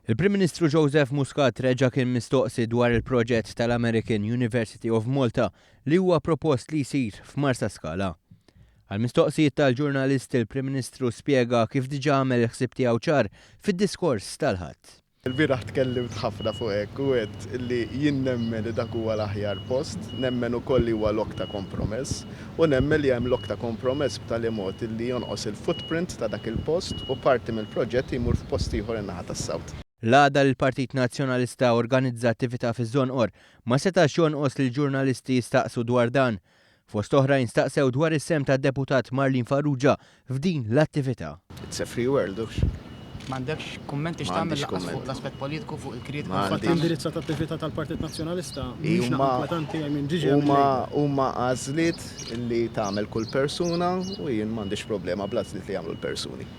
Il-Prim Ministru Joseph Muscat reġa' kien mistoqsi dwar il-proġett tal-American University of Malta li huwa propost li jsir f'Marsa Scala. Għal-mistoqsijiet tal-ġurnalist il-Prim Ministru spjega kif diġà għamel il-ħsieb tiegħu ċar fid-diskors tal-ħadd. Il-bieraħ tkellimt ħafna fuq hekk u għedt li jien nemmen li dak huwa l-aħjar post, nemmen ukoll li huwa lok ta' kompromess u nemmen li hemm lok ta' kompromess b'tali mod li jonqos il-footprint ta' dak il-post u parti mill-proġett jmur f'post ieħor in-naħa tas-Sawt. L-għada l-Partit Nazzjonalista organizza attività fiż-Żonqor ma setax jonqos li l-ġurnalisti jistaqsu dwar dan. Fost oħrajn staqsew dwar is-sem tad-deputat Marlene Farrugia f'din l-attività. It's a free world, M'għandekx kummenti x'tagħmel fuq l-aspett politiku fuq il-kritika. Indirizzat attività tal-Partit Nazzjonalista mhix naqgħod minn ġiġi huma għażliet li tagħmel kull persuna u jien m'għandix problema bl-għażliet li jagħmlu l-persuni.